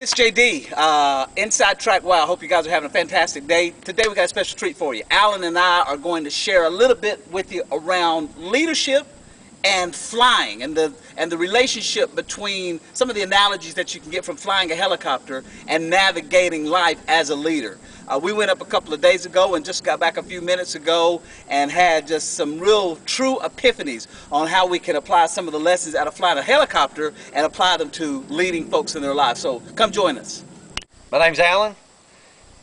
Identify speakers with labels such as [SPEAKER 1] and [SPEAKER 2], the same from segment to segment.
[SPEAKER 1] It's JD, Inside Track. Wow, I hope you guys are having a fantastic day. Today we got a special treat for you. Alan and I are going to share a little bit with you around leadership and flying, and the relationship between some of the analogies that you can get from flying a helicopter and navigating life as a leader. We went up a couple of days ago and just got back a few minutes ago and had just some real true epiphanies on how we can apply some of the lessons out of flying a helicopter and apply them to leading folks in their lives. So come join us.
[SPEAKER 2] My name's Alan.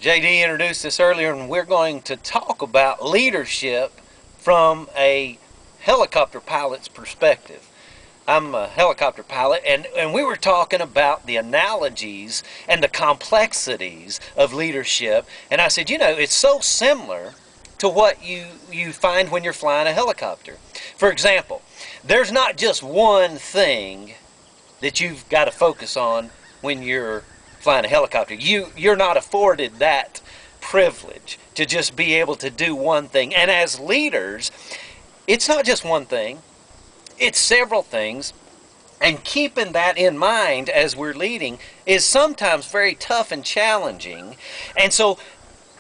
[SPEAKER 2] JD introduced us earlier, and we're going to talk about leadership from a helicopter pilot's perspective. I'm a helicopter pilot, and we were talking about the analogies and the complexities of leadership, and I said, you know, it's so similar to what you find when you're flying a helicopter. For example, there's not just one thing that you've got to focus on when you're flying a helicopter. You're not afforded that privilege to just be able to do one thing. And as leaders, it's not just one thing, it's several things, and keeping that in mind as we're leading is sometimes very tough and challenging. And so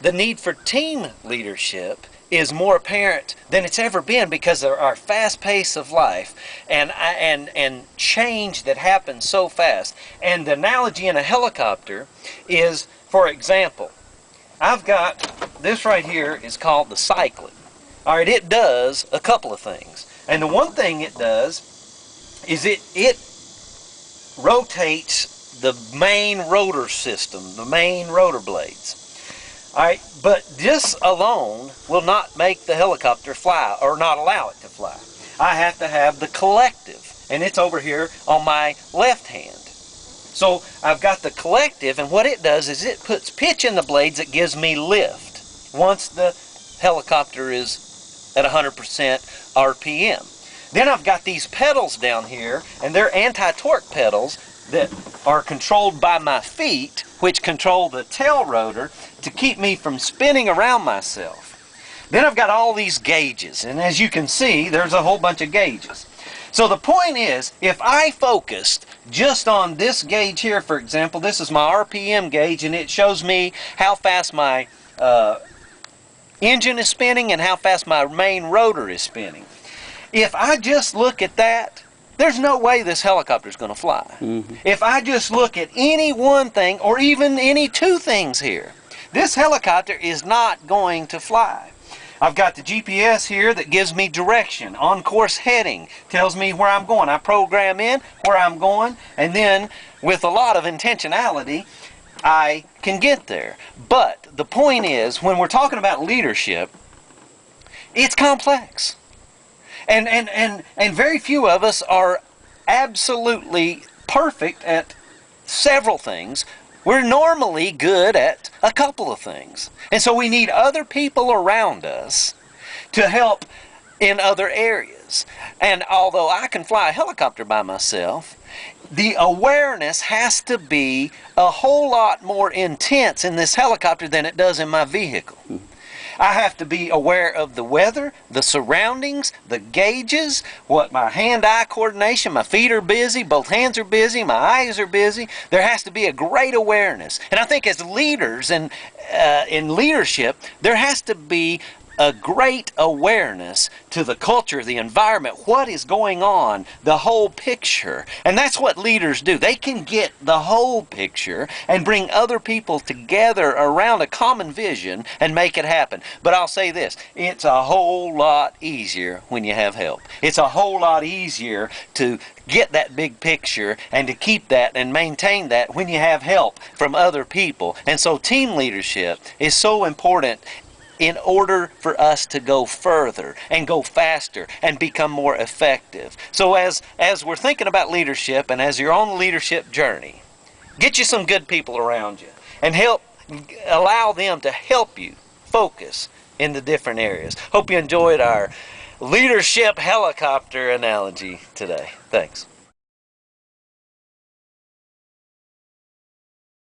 [SPEAKER 2] the need for team leadership is more apparent than it's ever been because of our fast pace of life and change that happens so fast. And the analogy in a helicopter is, for example, I've got this right here is called the cyclone. All right, it does a couple of things. And the one thing it does is it rotates the main rotor system, the main rotor blades. All right, but this alone will not make the helicopter fly or not allow it to fly. I have to have the collective, and it's over here on my left hand. So I've got the collective, and what it does is it puts pitch in the blades that gives me lift once the helicopter is at 100% RPM. Then I've got these pedals down here, and they're anti-torque pedals that are controlled by my feet, which control the tail rotor to keep me from spinning around myself. Then I've got all these gauges, and as you can see, there's a whole bunch of gauges. So the point is, if I focused just on this gauge here, for example, this is my RPM gauge, and it shows me how fast my engine is spinning and how fast my main rotor is spinning. If I just look at that, there's no way this helicopter is going to fly. If I just look at any one thing or even any two things here, this helicopter is not going to fly. I've got the GPS here that gives me direction, on course heading, tells me where I'm going. I program in where I'm going, and then with a lot of intentionality, I can get there. But the point is, when we're talking about leadership, it's complex. And very few of us are absolutely perfect at several things. We're normally good at a couple of things. And so we need other people around us to help in other areas. And although I can fly a helicopter by myself, the awareness has to be a whole lot more intense in this helicopter than it does in my vehicle. I have to be aware of the weather, the surroundings, the gauges, what my hand-eye coordination, my feet are busy, both hands are busy, my eyes are busy. There has to be a great awareness. And I think as leaders and in leadership, there has to be a great awareness to the culture, the environment, what is going on, the whole picture. And that's what leaders do. They can get the whole picture and bring other people together around a common vision and make it happen. But I'll say this, it's a whole lot easier when you have help. It's a whole lot easier to get that big picture and to keep that and maintain that when you have help from other people. And so team leadership is so important in order for us to go further and go faster and become more effective. So as we're thinking about leadership and as you're on the leadership journey, get you some good people around you and allow them to help you focus in the different areas. Hope you enjoyed our leadership helicopter analogy today. Thanks.